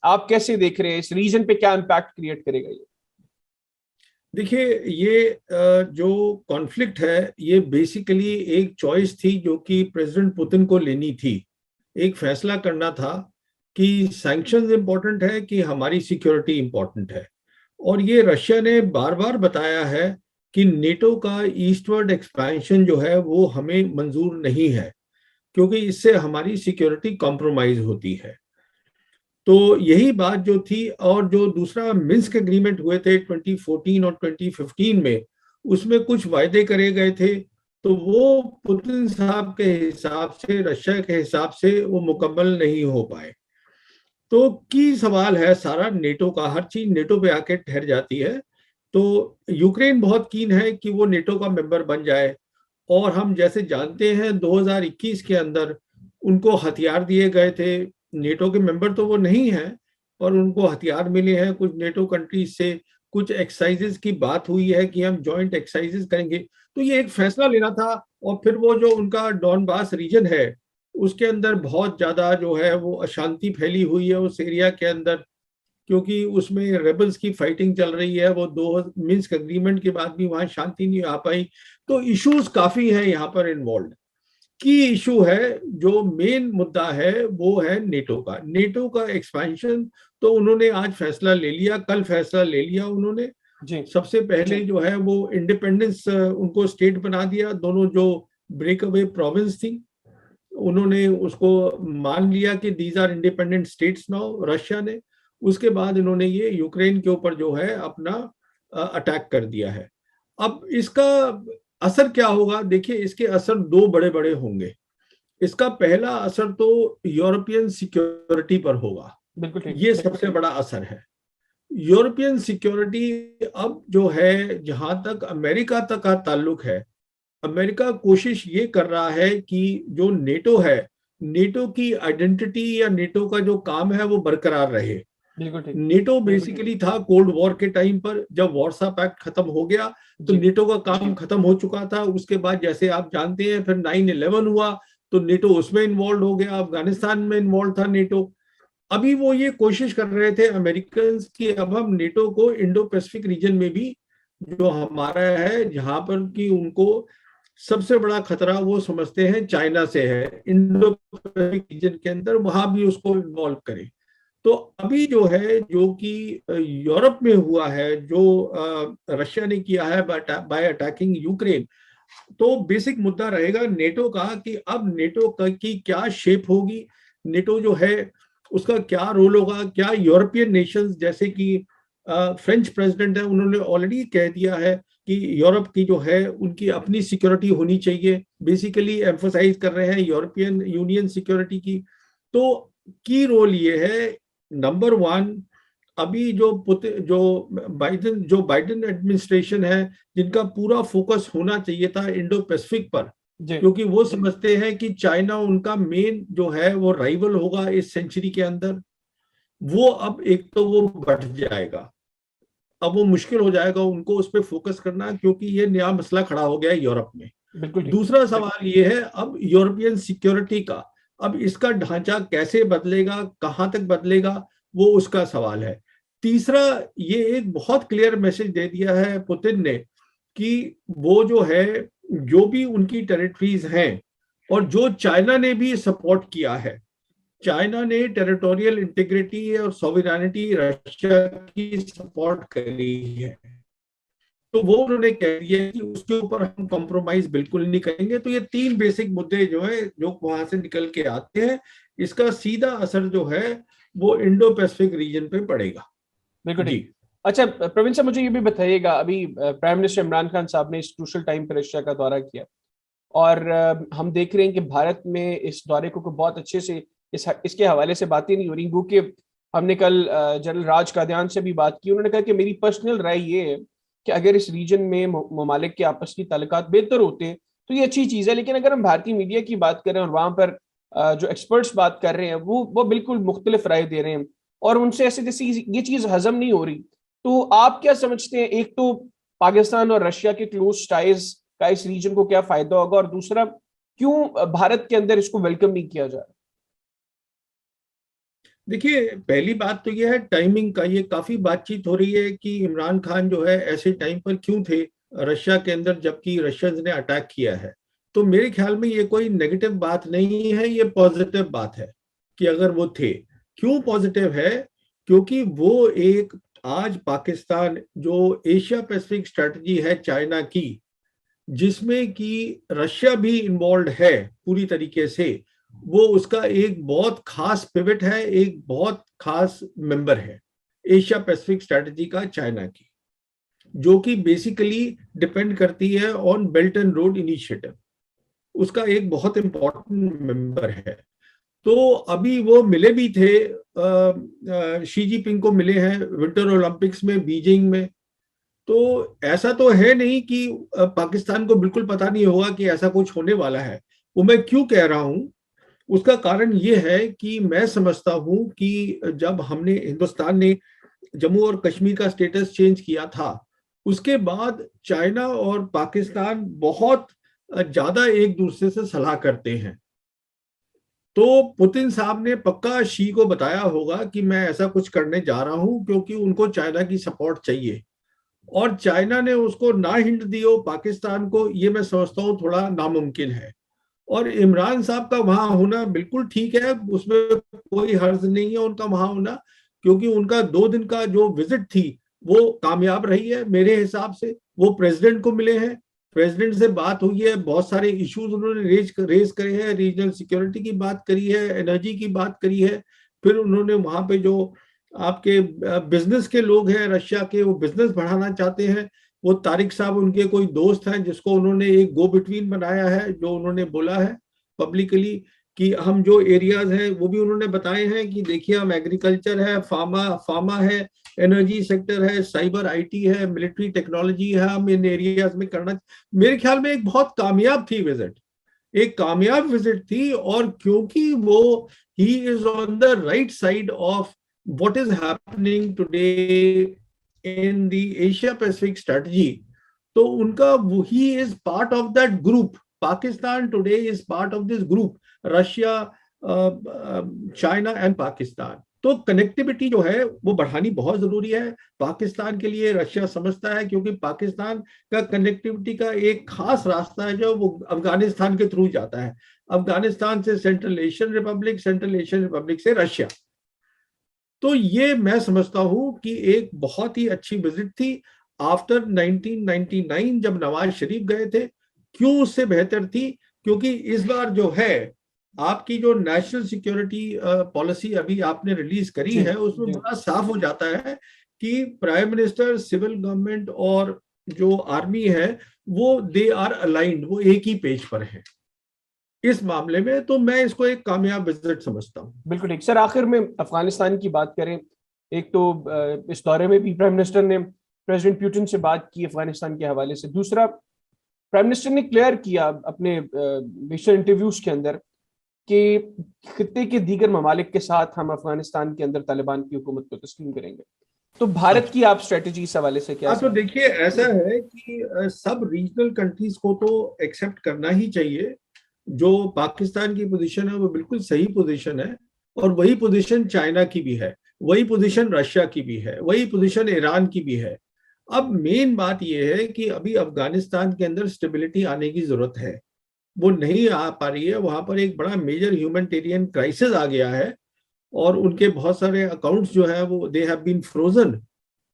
आप कैसे देख रहे हैं इस रीजन पे, क्या इम्पैक्ट क्रिएट करेगा ये? देखिए, ये जो कॉन्फ्लिक्ट है ये बेसिकली एक चॉइस थी जो कि प्रेसिडेंट पुतिन को लेनी थी। एक फैसला करना था कि सैंक्शंस इंपॉर्टेंट है कि हमारी सिक्योरिटी इंपॉर्टेंट है। और ये रशिया ने बार बार बताया है कि नेटो का ईस्टवर्ड एक्सपेंशन जो है वो हमें मंजूर नहीं है, क्योंकि इससे हमारी सिक्योरिटी कॉम्प्रोमाइज होती है। तो यही बात जो थी, और जो दूसरा मिन्स्क एग्रीमेंट हुए थे 2014 और 2015 में, उसमें कुछ वायदे करे गए थे, तो वो पुतिन साहब के हिसाब से, रशिया के हिसाब से वो मुकम्मल नहीं हो पाए। तो की सवाल है सारा नेटो का, हर चीज नेटो पे आके ठहर जाती है। तो यूक्रेन बहुत कीन है कि वो नेटो का मेंबर बन जाए, और हम जैसे जानते हैं 2021 के अंदर उनको हथियार दिए गए थे। नेटो के मेंबर तो वो नहीं है, पर उनको हथियार मिले हैं कुछ नेटो कंट्रीज से। कुछ एक्सरसाइजेज की बात हुई है कि हम जॉइंट एक्सरसाइजेज करेंगे। तो ये एक फैसला लेना था। और फिर वो जो उनका डॉनबास रीजन है, उसके अंदर बहुत ज्यादा जो है वो अशांति फैली हुई है उस एरिया के अंदर, क्योंकि उसमें रेबल्स की फाइटिंग चल रही है। वो दो मिन्स्क एग्रीमेंट के बाद भी वहां शांति नहीं आ पाई। तो इश्यूज काफी हैं यहाँ पर इन्वॉल्व। की इशू है, जो मेन मुद्दा है वो है नेटो का एक्सपेंशन। तो उन्होंने आज फैसला ले लिया, कल फैसला ले लिया उन्होंने। जी सबसे पहले जो है वो इंडिपेंडेंस उनको स्टेट बना दिया। दोनों जो ब्रेक अवे प्रोविंस थी, उन्होंने उसको मान लिया कि these are independent states now, Russia ने। उसके बाद इन्होंने ये यूक्रेन के ऊपर जो है अपना अटैक कर दिया है। अब इसका असर क्या होगा? देखिए, इसके असर दो बड़े बड़े होंगे। इसका पहला असर तो यूरोपियन सिक्योरिटी पर होगा। बिल्कुल ठीक। ये सबसे बड़ा असर है। यूरोपियन सिक्योरिटी अब जो है, जहां तक अमेरिका तक का ताल्लुक है, अमेरिका कोशिश ये कर रहा है कि जो नेटो है, नेटो की आइडेंटिटी या नेटो का जो काम है वो बरकरार रहे। बिल्कुल ठीक। नेटो बेसिकली था कोल्ड वॉर के टाइम पर, जब वॉर्सा पैक्ट खत्म हो गया तो जी नेटो का काम खत्म हो चुका था। उसके बाद जैसे आप जानते हैं फिर 9/11 हुआ, तो नेटो उसमें इन्वॉल्व हो गया। अफगानिस्तान में इन्वॉल्व था नेटो। अभी वो ये कोशिश कर रहे थे अमेरिकन कि अब हम नेटो को इंडो पैसिफिक रीजन में भी, जो हमारा है, जहां पर कि उनको सबसे बड़ा खतरा वो समझते हैं चाइना से है, इंडो पैसिफिक रीजन के अंदर, वहां भी उसको इन्वॉल्व करें। तो अभी जो है, जो कि यूरोप में हुआ है, जो रशिया ने किया है बाय अटैकिंग यूक्रेन, तो बेसिक मुद्दा रहेगा नेटो का कि अब नेटो की क्या शेप होगी, नेटो जो है उसका क्या रोल होगा। क्या यूरोपियन नेशंस, जैसे कि फ्रेंच प्रेसिडेंट है, उन्होंने ऑलरेडी कह दिया है कि यूरोप की जो है उनकी अपनी सिक्योरिटी होनी चाहिए, बेसिकली एम्फोसाइज कर रहे हैं यूरोपियन यूनियन सिक्योरिटी की। तो की रोल ये है, नंबर वन, अभी जो बाइडेन एडमिनिस्ट्रेशन है, जिनका पूरा फोकस होना चाहिए था इंडो पैसिफिक पर, जी क्योंकि वो समझते हैं कि चाइना उनका मेन जो है वो राइवल होगा इस सेंचुरी के अंदर। वो अब एक तो वो बढ़ जाएगा। अब वो मुश्किल हो जाएगा उनको उस पर फोकस करना, क्योंकि ये नया मसला खड़ा हो गया है यूरोप में। बिल्कुल ठीक। दूसरा सवाल ये है अब यूरोपियन सिक्योरिटी का, अब इसका ढांचा कैसे बदलेगा, कहां तक बदलेगा, वो उसका सवाल है। तीसरा, ये एक बहुत क्लियर मैसेज दे दिया है पुतिन ने कि वो जो है, जो भी उनकी टेरिटरीज हैं, और जो चाइना ने भी सपोर्ट किया है, चाइना ने टेरिटोरियल इंटीग्रिटी और सॉवरेनिटी रशिया की सपोर्ट करी है, तो वो उन्होंने कह दिया कि उसके ऊपर हम कॉम्प्रोमाइज बिल्कुल नहीं करेंगे। तो ये तीन बेसिक मुद्दे जो है, जो वहां से निकल के आते हैं, इसका सीधा असर जो है वो इंडो पैसिफिक रीजन पे पड़ेगा। बिल्कुल जी। ठीक। अच्छा प्रवीण साहब, मुझे ये भी बताइएगा, अभी प्राइम मिनिस्टर इमरान खान साहब ने इस क्रूशल टाइम पर रशिया का दौरा किया, और हम देख रहे हैं कि भारत में इस दौरे को बहुत अच्छे से इसके हवाले से बातें नहीं हो रही, क्योंकि हमने कल जनरल राज कादियान से भी बात की। उन्होंने कहा कि मेरी पर्सनल राय ये है कि अगर इस रीजन में ममालिक के आपस की ताल्लुकात बेहतर होते तो ये अच्छी चीज़ है। लेकिन अगर हम भारतीय मीडिया की बात करें और वहां पर जो एक्सपर्ट्स बात कर रहे हैं, वो बिल्कुल मुख्तलिफ राय दे रहे हैं, और उनसे ऐसे जैसे ये चीज़ हजम नहीं हो रही। तो आप क्या समझते हैं, एक तो पाकिस्तान और रशिया के क्लोज टाइज का इस रीजन को क्या फायदा होगा, और दूसरा क्यों भारत के अंदर इसको वेलकम नहीं किया जा रहा? देखिए, पहली बात तो यह है टाइमिंग का। ये काफी बातचीत हो रही है कि इमरान खान जो है ऐसे टाइम पर क्यों थे रशिया के अंदर जबकि रशियंस ने अटैक किया है। तो मेरे ख्याल में ये कोई नेगेटिव बात नहीं है, ये पॉजिटिव बात है कि अगर वो थे। क्यों पॉजिटिव है? क्योंकि वो एक, आज पाकिस्तान जो एशिया पैसिफिक स्ट्रेटजी है चाइना की, जिसमें कि रशिया भी इन्वॉल्व है पूरी तरीके से, वो उसका एक बहुत खास पिवट है, एक बहुत खास मेंबर है एशिया पैसिफिक स्ट्रेटजी का चाइना की, जो कि बेसिकली डिपेंड करती है on belt and road initiative. उसका एक बहुत इंपॉर्टेंट मेंबर है। तो अभी वो मिले भी थे, शी जिनपिंग को मिले हैं विंटर ओलंपिक्स में बीजिंग में। तो ऐसा तो है नहीं कि पाकिस्तान को बिल्कुल पता नहीं होगा कि ऐसा कुछ होने वाला है। वो मैं क्यों कह रहा हूं, उसका कारण ये है कि मैं समझता हूं कि जब हमने, हिंदुस्तान ने जम्मू और कश्मीर का स्टेटस चेंज किया था, उसके बाद चाइना और पाकिस्तान बहुत ज्यादा एक दूसरे से सलाह करते हैं। तो पुतिन साहब ने पक्का शी को बताया होगा कि मैं ऐसा कुछ करने जा रहा हूं, क्योंकि उनको चाइना की सपोर्ट चाहिए। और चाइना ने उसको ना हिंट दी हो पाकिस्तान को, ये मैं समझता हूँ थोड़ा नामुमकिन है। और इमरान साहब का वहां होना बिल्कुल ठीक है, उसमें कोई हर्ज नहीं है उनका वहां होना, क्योंकि उनका 2 दिन का जो विजिट थी वो कामयाब रही है मेरे हिसाब से। वो प्रेसिडेंट को मिले हैं, प्रेसिडेंट से बात हुई है, बहुत सारे इश्यूज उन्होंने रेज करे हैं, रीजनल सिक्योरिटी की बात करी है, एनर्जी की बात करी है। फिर उन्होंने वहां पे जो आपके बिजनेस के लोग हैं रशिया के, वो बिजनेस बढ़ाना चाहते हैं, वो तारिक साहब उनके कोई दोस्त हैं जिसको उन्होंने एक गो बिटवीन बनाया है, जो उन्होंने बोला है पब्लिकली कि हम जो एरियाज हैं वो भी उन्होंने बताए हैं कि देखिए हम एग्रीकल्चर है, फार्मा फार्मा है, एनर्जी सेक्टर है, साइबर आईटी है, मिलिट्री टेक्नोलॉजी है, हम इन एरियाज में करना। मेरे ख्याल में एक बहुत कामयाब थी विजिट, एक कामयाब विजिट थी। और क्योंकि वो, he is on the right side of what is happening today in the Asia Pacific strategy, तो उनका, he is part of that group. Pakistan today is part of this group, Russia, China and Pakistan. तो connectivity जो है वो बढ़ानी बहुत जरूरी है पाकिस्तान के लिए, रशिया समझता है, क्योंकि पाकिस्तान का कनेक्टिविटी का एक खास रास्ता है जो वो अफगानिस्तान के थ्रू जाता है, अफगानिस्तान से central Asian Republic, central Asian Republic से रशिया। तो ये मैं समझता हूं कि एक बहुत ही अच्छी विजिट थी आफ्टर 1999 जब नवाज शरीफ गए थे। क्यों उससे बेहतर थी? क्योंकि इस बार जो है आपकी जो नेशनल सिक्योरिटी पॉलिसी अभी आपने रिलीज करी जी है, उसमें जी। बड़ा साफ हो जाता है कि प्राइम मिनिस्टर, सिविल गवर्नमेंट और जो आर्मी है वो दे आर अलाइंड, वो एक ही पेज पर है इस मामले में। तो मैं इसको एक कामयाब विजिट समझता हूँ। बिल्कुल ठीक सर। आखिर में अफगानिस्तान की बात करें, एक तो इस दौरे में भी प्राइम मिनिस्टर ने प्रेसिडेंट पुतिन से बात की अफगानिस्तान के हवाले से। दूसरा, प्राइम मिनिस्टर ने क्लियर किया अपने विशेष इंटरव्यूज के अंदर कि खित्ते के दीगर ममालिक के साथ हम अफगानिस्तान के अंदर तालिबान की हुकूमत को तस्लीम करेंगे। तो भारत की आप स्ट्रेटेजी इस हवाले से क्या हाँ, तो समझ? देखिए ऐसा है कि सब रीजनल कंट्रीज को तो एक्सेप्ट करना ही चाहिए। जो पाकिस्तान की पोजीशन है वो बिल्कुल सही पोजीशन है, और वही पोजीशन चाइना की भी है, वही पोजीशन रशिया की भी है, वही पोजीशन ईरान की भी है। अब मेन बात यह है कि अभी अफगानिस्तान के अंदर स्टेबिलिटी आने की जरूरत है, वो नहीं आ पा रही है। वहां पर एक बड़ा मेजर ह्यूमैनिटेरियन क्राइसिस आ गया है, और उनके बहुत सारे अकाउंट्स जो है वो दे हैव बीन फ्रोजन,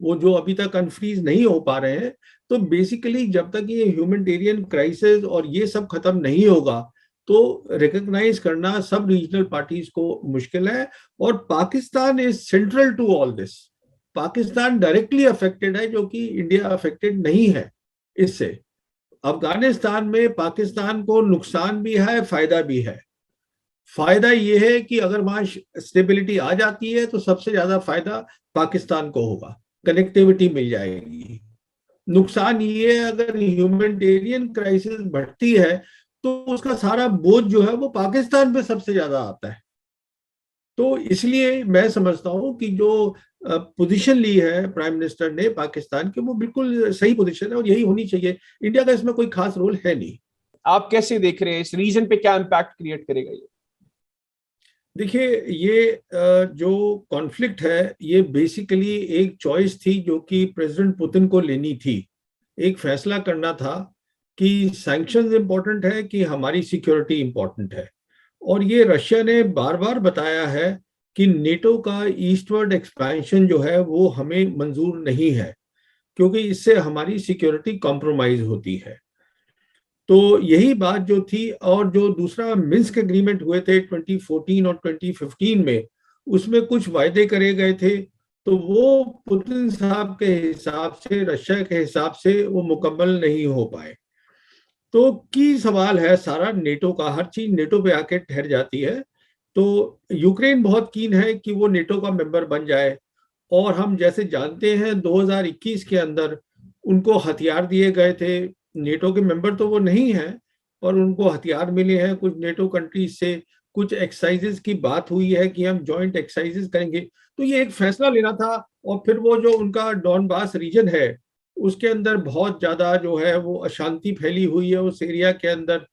वो जो अभी तक अनफ्रीज नहीं हो पा रहे हैं। तो बेसिकली जब तक ये ह्यूमैनिटेरियन क्राइसिस और ये सब खत्म नहीं होगा, तो रिकॉग्नाइज करना सब रीजनल पार्टीज को मुश्किल है। और Pakistan is central to all this. Pakistan directly affected है, जो कि इंडिया अफेक्टेड नहीं है इससे। अफगानिस्तान में पाकिस्तान को नुकसान भी है, फायदा भी है। फायदा ये है कि अगर वहां स्टेबिलिटी आ जाती है तो सबसे ज्यादा फायदा पाकिस्तान को होगा, कनेक्टिविटी मिल जाएगी। नुकसान ये है अगर ह्यूमैनिटेरियन क्राइसिस बढ़ती है तो उसका सारा बोझ जो है वो पाकिस्तान पे सबसे ज्यादा आता है। तो इसलिए मैं समझता हूं कि जो पोजीशन ली है प्राइम मिनिस्टर ने पाकिस्तान की, वो बिल्कुल सही पोजीशन है और यही होनी चाहिए। इंडिया का इसमें कोई खास रोल है नहीं। आप कैसे देख रहे हैं इस रीजन पे, क्या इम्पैक्ट क्रिएट करेगा ये? देखिए, ये जो कॉन्फ्लिक्ट है ये बेसिकली एक चॉइस थी जो कि प्रेसिडेंट पुतिन को लेनी थी। एक फैसला करना था कि सैंक्शंस इंपॉर्टेंट है कि हमारी सिक्योरिटी इंपॉर्टेंट है। और ये रशिया ने बार बार बताया है कि नेटो का ईस्टवर्ड एक्सपेंशन जो है वो हमें मंजूर नहीं है, क्योंकि इससे हमारी सिक्योरिटी कॉम्प्रोमाइज होती है। तो यही बात जो थी, और जो दूसरा मिन्स्क एग्रीमेंट हुए थे 2014 और 2015 में, उसमें कुछ वायदे करे गए थे, तो वो पुतिन साहब के हिसाब से, रशिया के हिसाब से वो मुकम्मल नहीं हो पाए। तो की सवाल है सारा नेटो का, हर चीज नेटो पे आके ठहर जाती है। तो यूक्रेन बहुत कीन है कि वो नेटो का मेंबर बन जाए, और हम जैसे जानते हैं 2021 के अंदर उनको हथियार दिए गए थे। नेटो के मेंबर तो वो नहीं है, और उनको हथियार मिले हैं कुछ नेटो कंट्रीज से। कुछ एक्सरसाइजेज की बात हुई है कि हम जॉइंट एक्सरसाइजेज करेंगे। तो ये एक फैसला लेना था। और फिर वो जो उनका डॉनबास रीजन है, उसके अंदर बहुत ज्यादा जो है वो अशांति फैली हुई है उस एरिया के अंदर,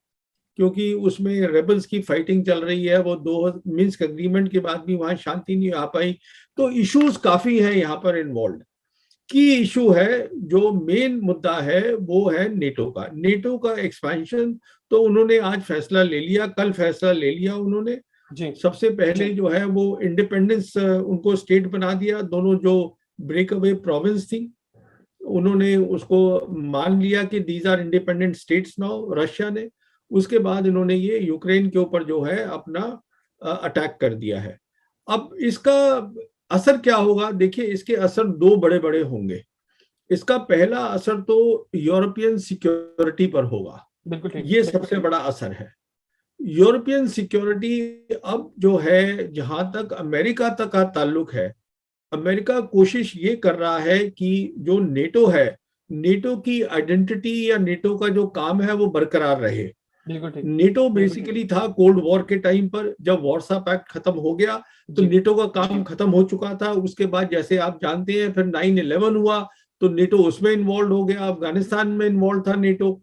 क्योंकि उसमें रेबल्स की फाइटिंग चल रही है। वो दो मिन्स्क एग्रीमेंट के बाद भी वहां शांति नहीं आ पाई। तो इश्यूज काफी है यहाँ पर इन्वॉल्व। की इशू है, जो मेन मुद्दा है वो है नेटो का एक्सपेंशन। तो उन्होंने आज फैसला ले लिया, कल फैसला ले लिया उन्होंने। जी। सबसे पहले जो है वो इंडिपेंडेंस उनको स्टेट बना दिया। दोनों जो ब्रेक अवे प्रोविंस थी उन्होंने उसको मान लिया कि these are independent states now, Russia ने। उसके बाद इन्होंने ये यूक्रेन के ऊपर जो है अपना अटैक कर दिया है। अब इसका असर क्या होगा? देखिए, इसके असर दो बड़े बड़े होंगे। इसका पहला असर तो यूरोपियन सिक्योरिटी पर होगा। बिल्कुल ठीक। ये सबसे बड़ा असर है। यूरोपियन सिक्योरिटी अब जो है, जहां तक अमेरिका तक का ताल्लुक है, अमेरिका कोशिश ये कर रहा है कि जो नेटो है, नेटो की आइडेंटिटी या नेटो का जो काम है वो बरकरार रहे। बिल्कुल ठीक। नेटो बेसिकली था कोल्ड वॉर के टाइम पर, जब वॉर्सा पैक्ट खत्म हो गया तो जी। नेटो का काम खत्म हो चुका था। उसके बाद जैसे आप जानते हैं फिर 9/11 हुआ, तो नेटो उसमें इन्वॉल्व हो गया, अफगानिस्तान में इन्वॉल्व था नेटो।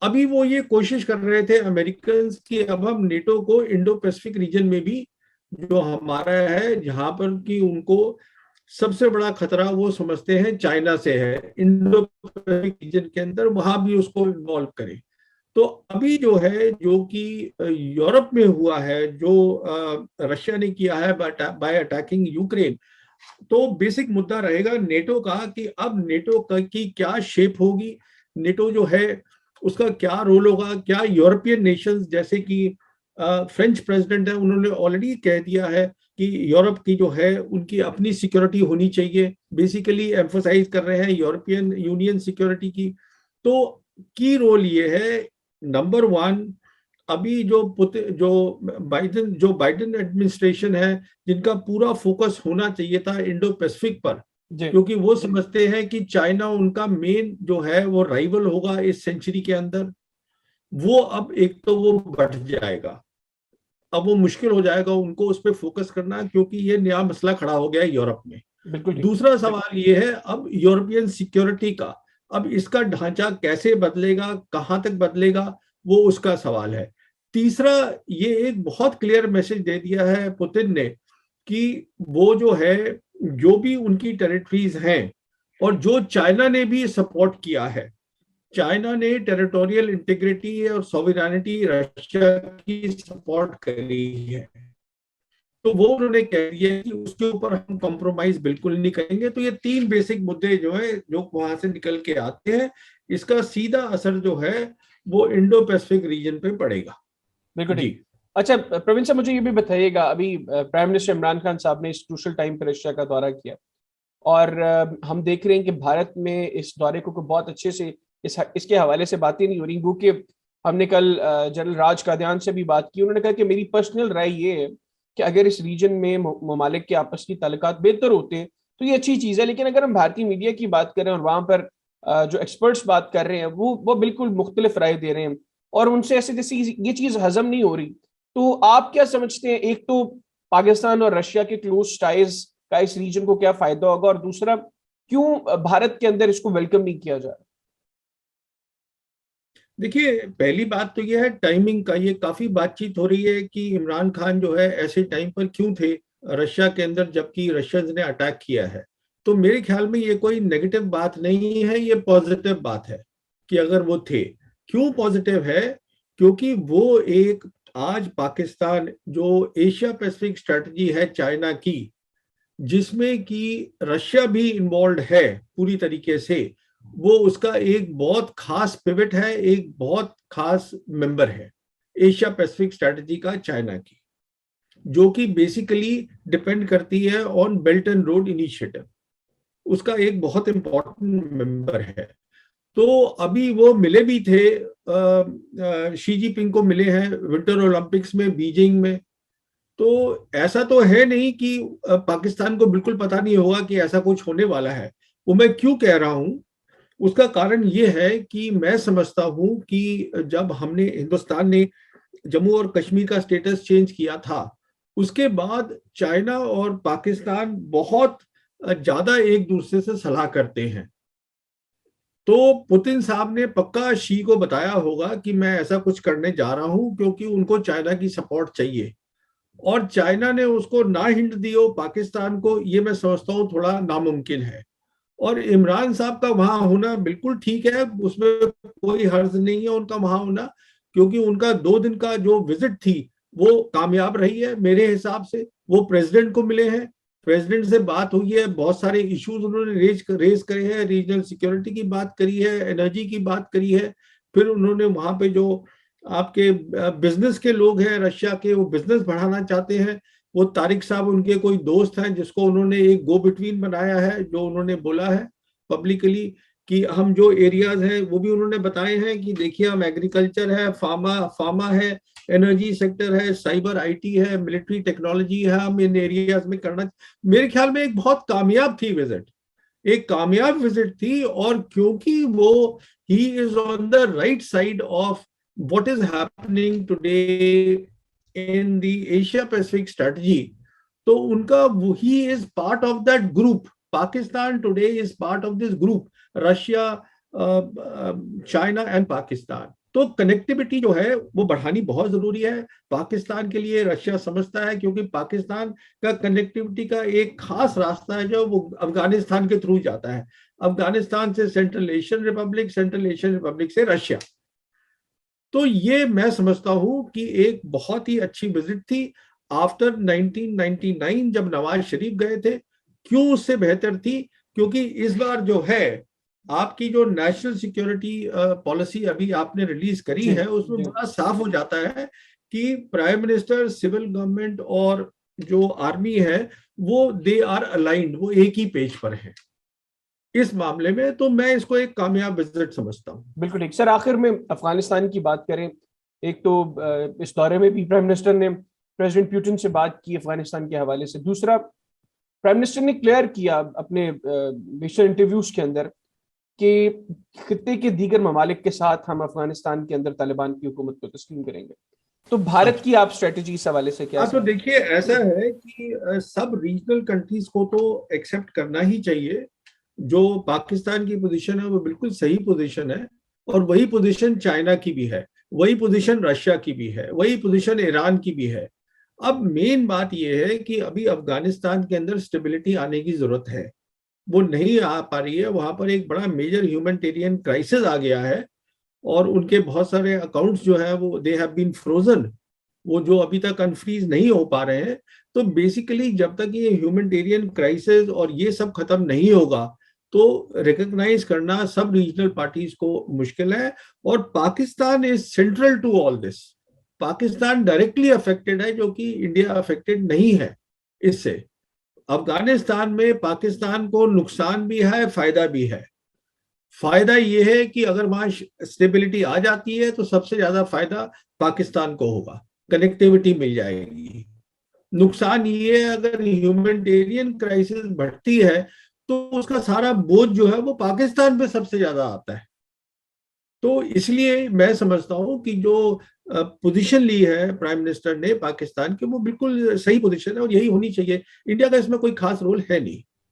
अभी वो ये कोशिश कर रहे थे अमेरिकन कि अब हम नेटो को इंडो पैसिफिक रीजन में भी, जो हमारा है, जहां पर कि उनको सबसे बड़ा खतरा वो समझते हैं चाइना से है, इंडो पैसिफिक रीजन के अंदर, वहां भी उसको इन्वॉल्व करें। तो अभी जो है, जो कि यूरोप में हुआ है, जो रशिया ने किया है बाय अटैकिंग यूक्रेन, तो बेसिक मुद्दा रहेगा नेटो का कि अब नेटो की क्या शेप होगी, नेटो जो है उसका क्या रोल होगा। क्या यूरोपियन नेशंस, जैसे कि फ्रेंच प्रेसिडेंट है, उन्होंने ऑलरेडी कह दिया है कि यूरोप की जो है उनकी अपनी सिक्योरिटी होनी चाहिए, बेसिकली एम्फोसाइज कर रहे हैं यूरोपियन यूनियन सिक्योरिटी की। तो की रोल ये है, नंबर वन, अभी जो बाइडेन एडमिनिस्ट्रेशन है, जिनका पूरा फोकस होना चाहिए था इंडो पैसिफिक पर, जी। क्योंकि वो समझते हैं कि चाइना उनका मेन जो है वो राइवल होगा इस सेंचुरी के अंदर। वो अब एक तो वो बढ़ जाएगा, अब वो मुश्किल हो जाएगा उनको उस पर फोकस करना, क्योंकि ये नया मसला खड़ा हो गया है यूरोप में। बिल्कुल ठीक। दूसरा सवाल ये है अब यूरोपियन सिक्योरिटी का, अब इसका ढांचा कैसे बदलेगा, कहां तक बदलेगा, वो उसका सवाल है। तीसरा, ये एक बहुत क्लियर मैसेज दे दिया है पुतिन ने कि वो जो है, जो भी उनकी टेरिटरीज हैं, और जो चाइना ने भी सपोर्ट किया है, चाइना ने टेरिटोरियल इंटीग्रिटी और सॉवरेनिटी रशिया की सपोर्ट करी है, तो वो उन्होंने कह दिया कि उसके ऊपर हम कॉम्प्रोमाइज बिल्कुल नहीं करेंगे। तो ये तीन बेसिक मुद्दे जो है, जो वहां से निकल के आते हैं, इसका सीधा असर जो है वो इंडो पैसिफिक रीजन पे पड़ेगा। बिल्कुल जी। ठीक। अच्छा प्रवीण साहब, मुझे ये भी बताइएगा, अभी प्राइम मिनिस्टर इमरान खान साहब ने इस क्रूशल टाइम पर रशिया का दौरा किया, और हम देख रहे हैं कि भारत में इस दौरे को बहुत अच्छे से इसके हवाले से बातें नहीं हो रही, क्योंकि हमने कल जनरल राज कादियान से भी बात की। उन्होंने कहा कि मेरी पर्सनल राय ये है कि अगर इस रीजन में ममालिक के आपस की ताल्लुकात बेहतर होते हैं तो ये अच्छी चीज़ है, लेकिन अगर हम भारतीय मीडिया की बात करें और वहां पर जो एक्सपर्ट्स बात कर रहे हैं वो बिल्कुल मुख्तलिफ राय दे रहे हैं, और उनसे ऐसे जैसे ये चीज़ हजम नहीं हो रही। तो आप क्या समझते हैं, एक तो पाकिस्तान और रशिया के क्लोज टाइज का इस रीजन को क्या फायदा होगा, और दूसरा क्यों भारत के अंदर इसको वेलकम नहीं किया जा रहा? देखिए, पहली बात तो यह है टाइमिंग का। ये काफी बातचीत हो रही है कि इमरान खान जो है ऐसे टाइम पर क्यों थे रशिया के अंदर जबकि रशियंस ने अटैक किया है। तो मेरे ख्याल में ये कोई नेगेटिव बात नहीं है, ये पॉजिटिव बात है कि अगर वो थे। क्यों पॉजिटिव है? क्योंकि वो एक, आज पाकिस्तान जो एशिया पैसिफिक स्ट्रेटजी है चाइना की, जिसमें कि रशिया भी इन्वॉल्व है पूरी तरीके से, वो उसका एक बहुत खास पिवट है, एक बहुत खास मेंबर है एशिया पैसिफिक स्ट्रेटजी का चाइना की, जो कि बेसिकली डिपेंड करती है on belt and road initiative. उसका एक बहुत इंपॉर्टेंट मेंबर है। तो अभी वो मिले भी थे, शी जिनपिंग को मिले हैं विंटर ओलंपिक्स में बीजिंग में। तो ऐसा तो है नहीं कि पाकिस्तान को बिल्कुल पता नहीं होगा कि ऐसा कुछ होने वाला है। वो मैं क्यों कह रहा हूं, उसका कारण ये है कि मैं समझता हूं कि जब हमने, हिंदुस्तान ने जम्मू और कश्मीर का स्टेटस चेंज किया था, उसके बाद चाइना और पाकिस्तान बहुत ज्यादा एक दूसरे से सलाह करते हैं। तो पुतिन साहब ने पक्का शी को बताया होगा कि मैं ऐसा कुछ करने जा रहा हूं, क्योंकि उनको चाइना की सपोर्ट चाहिए। और चाइना ने उसको ना हिंट दी हो पाकिस्तान को, ये मैं समझता हूँ थोड़ा नामुमकिन है। और इमरान साहब का वहां होना बिल्कुल ठीक है, उसमें कोई हर्ज नहीं है उनका वहां होना, क्योंकि उनका 2 दिन का जो विजिट थी वो कामयाब रही है मेरे हिसाब से। वो प्रेसिडेंट को मिले हैं, प्रेसिडेंट से बात हुई है, बहुत सारे इश्यूज उन्होंने रेज करे हैं, रीजनल सिक्योरिटी की बात करी है, एनर्जी की बात करी है। फिर उन्होंने वहां पे जो आपके बिजनेस के लोग हैं रशिया के, वो बिजनेस बढ़ाना चाहते हैं, वो तारिक साहब उनके कोई दोस्त हैं जिसको उन्होंने एक गो बिटवीन बनाया है, जो उन्होंने बोला है पब्लिकली कि हम जो एरियाज हैं वो भी उन्होंने बताए हैं कि देखिए हम एग्रीकल्चर है, फार्मा है, एनर्जी सेक्टर है, साइबर आईटी है, मिलिट्री टेक्नोलॉजी है, हम इन एरियाज में करना। मेरे ख्याल में एक बहुत कामयाब थी विजिट, एक कामयाब विजिट थी। और क्योंकि वो, he is on the right side of what is happening today in the Asia Pacific strategy, तो उनका, he is part of that group. Pakistan today is part of this group, Russia, China and Pakistan. तो connectivity जो है वो बढ़ानी बहुत जरूरी है पाकिस्तान के लिए, रशिया समझता है, क्योंकि पाकिस्तान का कनेक्टिविटी का एक खास रास्ता है जो वो अफगानिस्तान के थ्रू जाता है, अफगानिस्तान से central Asian Republic, central Asian Republic से रशिया। तो ये मैं समझता हूं कि एक बहुत ही अच्छी विजिट थी आफ्टर 1999 जब नवाज शरीफ गए थे। क्यों उससे बेहतर थी? क्योंकि इस बार जो है आपकी जो नेशनल सिक्योरिटी पॉलिसी अभी आपने रिलीज करी है, उसमें बड़ा साफ हो जाता है कि प्राइम मिनिस्टर, सिविल गवर्नमेंट और जो आर्मी है वो दे आर अलाइंड, वो एक ही पेज पर है इस मामले में। तो मैं इसको एक कामयाब विजिट समझता हूँ। बिल्कुल ठीक सर। आखिर में अफगानिस्तान की बात करें, एक तो इस दौरे में भी प्राइम मिनिस्टर ने प्रेसिडेंट पुतिन से बात की अफगानिस्तान के हवाले से। दूसरा, प्राइम मिनिस्टर ने क्लियर किया अपने बेशतर इंटरव्यूज के अंदर कि खित्ते के दीगर ममालिक के साथ हम अफगानिस्तान के अंदर तालिबान की हुकूमत को तस्लीम करेंगे। तो भारत की आप स्ट्रेटेजी इस हवाले से क्या? तो देखिए, ऐसा है कि सब रीजनल कंट्रीज को तो एक्सेप्ट करना ही चाहिए। जो पाकिस्तान की पोजीशन है वो बिल्कुल सही पोजीशन है, और वही पोजीशन चाइना की भी है, वही पोजीशन रशिया की भी है, वही पोजीशन ईरान की भी है। अब मेन बात यह है कि अभी अफगानिस्तान के अंदर स्टेबिलिटी आने की जरूरत है, वो नहीं आ पा रही है। वहां पर एक बड़ा मेजर ह्यूमैनिटेरियन क्राइसिस आ गया है, और उनके बहुत सारे अकाउंट्स जो है वो दे हैव बीन फ्रोजन, वो जो अभी तक अनफ्रीज नहीं हो पा रहे हैं। तो बेसिकली जब तक ये ह्यूमैनिटेरियन क्राइसिस और ये सब खत्म नहीं होगा तो रिकॉग्नाइज करना सब रीजनल पार्टीज को मुश्किल है। और Pakistan is central to all this. Pakistan directly affected है, जो कि इंडिया अफेक्टेड नहीं है इससे। अफगानिस्तान में पाकिस्तान को नुकसान भी है, फायदा भी है। फायदा यह है कि अगर वहां स्टेबिलिटी आ जाती है तो सबसे ज्यादा फायदा पाकिस्तान को होगा, कनेक्टिविटी मिल जाएगी। नुकसान ये है अगर ह्यूमैनिटेरियन क्राइसिस बढ़ती है तो उसका सारा बोझ जो है वो पाकिस्तान पे सबसे ज्यादा आता है। तो इसलिए मैं समझता हूं कि जो पोजीशन ली है प्राइम मिनिस्टर ने पाकिस्तान की, वो बिल्कुल सही पोजीशन है और यही होनी चाहिए। इंडिया का इसमें कोई खास रोल है नहीं।